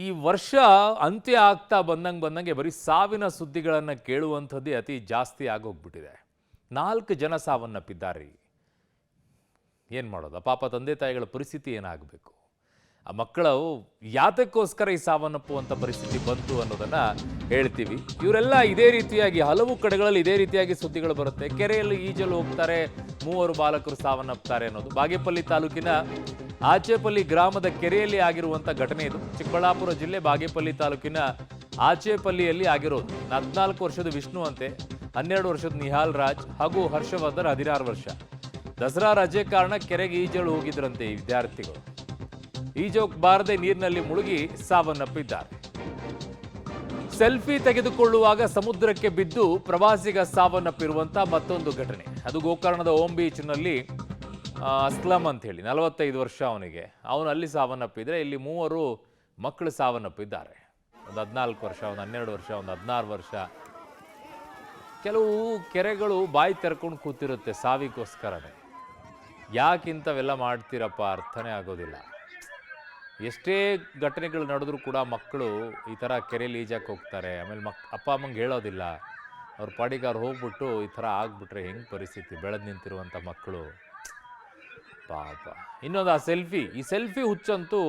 ಈ ವರ್ಷ ಅಂತ್ಯ ಆಗ್ತಾ ಬಂದಂಗೆ ಬರೀ ಸಾವಿನ ಸುದ್ದಿಗಳನ್ನು ಕೇಳುವಂಥದ್ದೇ ಅತಿ ಜಾಸ್ತಿ ಆಗೋಗ್ಬಿಟ್ಟಿದೆ. 4 ಜನ ಸಾವನ್ನಪ್ಪಿದ್ದಾರೆ. ಏನು ಮಾಡೋದು? ಪಾಪ ತಂದೆ ತಾಯಿಗಳ ಪರಿಸ್ಥಿತಿ ಏನಾಗಬೇಕು? ಆ ಮಕ್ಕಳು ಯಾತಕ್ಕೋಸ್ಕರ ಈ ಸಾವನ್ನಪ್ಪುವಂಥ ಪರಿಸ್ಥಿತಿ ಬಂತು ಅನ್ನೋದನ್ನ ಹೇಳ್ತೀವಿ. ಇವರೆಲ್ಲ ಇದೇ ರೀತಿಯಾಗಿ ಹಲವು ಕಡೆಗಳಲ್ಲಿ ಇದೇ ರೀತಿಯಾಗಿ ಸುದ್ದಿಗಳು ಬರುತ್ತೆ. ಕೆರೆಯಲ್ಲಿ ಈಜಲು ಹೋಗ್ತಾರೆ, 3 ಬಾಲಕರು ಸಾವನ್ನಪ್ತಾರೆ ಅನ್ನೋದು ಬಾಗೇಪಲ್ಲಿ ತಾಲೂಕಿನ ಆಚೇಪಲ್ಲಿ ಗ್ರಾಮದ ಕೆರೆಯಲ್ಲಿ ಆಗಿರುವಂಥ ಘಟನೆ ಇದು. ಚಿಕ್ಕಬಳ್ಳಾಪುರ ಜಿಲ್ಲೆ ಬಾಗೇಪಲ್ಲಿ ತಾಲೂಕಿನ ಆಚೇಪಲ್ಲಿಯಲ್ಲಿ ಆಗಿರೋದು. 14 ವರ್ಷದ ವಿಷ್ಣು ಅಂತೆ, 12 ವರ್ಷದ ನಿಹಾಲ್ ರಾಜ್ ಹಾಗೂ ಹರ್ಷವರ್ಧನ್ 16 ವರ್ಷ. ದಸರಾ ರಜೆ ಕಾರಣ ಕೆರೆಗೆ ಈಜಲು ಹೋಗಿದ್ರಂತೆ ಈ ವಿದ್ಯಾರ್ಥಿಗಳು. ಈಜೋಕ್ ಬಾರದೆ ನೀರಿನಲ್ಲಿ ಮುಳುಗಿ ಸಾವನ್ನಪ್ಪಿದ್ದಾರೆ. ಸೆಲ್ಫಿ ತೆಗೆದುಕೊಳ್ಳುವಾಗ ಸಮುದ್ರಕ್ಕೆ ಬಿದ್ದು ಪ್ರವಾಸಿಗ ಸಾವನ್ನಪ್ಪಿರುವಂತ ಮತ್ತೊಂದು ಘಟನೆ. ಅದು ಗೋಕರ್ಣದ ಓಂ ಬೀಚ್ನಲ್ಲಿ ಅಸ್ಲಂ ಅಂತ ಹೇಳಿ 45 ವರ್ಷ ಅವನಿಗೆ. ಅವನು ಅಲ್ಲಿ ಸಾವನ್ನಪ್ಪಿದ್ರೆ ಇಲ್ಲಿ 3 ಮಕ್ಕಳು ಸಾವನ್ನಪ್ಪಿದ್ದಾರೆ. ಒಂದು 14 ವರ್ಷ, ಒಂದು 12 ವರ್ಷ, ಒಂದು 16 ವರ್ಷ. ಕೆಲವು ಕೆರೆಗಳು ಬಾಯಿ ತೆರ್ಕೊಂಡು ಕೂತಿರುತ್ತೆ ಸಾವಿಗೋಸ್ಕರನೇ. ಯಾಕಿಂತವೆಲ್ಲ ಮಾಡ್ತೀರಪ್ಪ, ಅರ್ಥನೇ ಆಗೋದಿಲ್ಲ. ಎಷ್ಟೇ ಘಟನೆಗಳು ನಡೆದ್ರೂ ಕೂಡ ಮಕ್ಕಳು ಈ ಥರ ಕೆರೆಯಲ್ಲಿ ಈಜಕ್ಕೆ ಹೋಗ್ತಾರೆ. ಆಮೇಲೆ ಅಪ್ಪ ಅಮ್ಮಂಗೆ ಹೇಳೋದಿಲ್ಲ. ಅವ್ರ ಪಾಡಿಗೆ ಅವ್ರು ಹೋಗ್ಬಿಟ್ಟು ಈ ಥರ ಆಗ್ಬಿಟ್ರೆ ಹೆಂಗೆ ಪರಿಸ್ಥಿತಿ? ಬೆಳೆದು ನಿಂತಿರುವಂಥ ಮಕ್ಕಳು ಪಾಪ. ಇನ್ನೊಂದು ಆ ಸೆಲ್ಫಿ, ಈ ಸೆಲ್ಫಿ ಹುಚ್ಚಂತೂ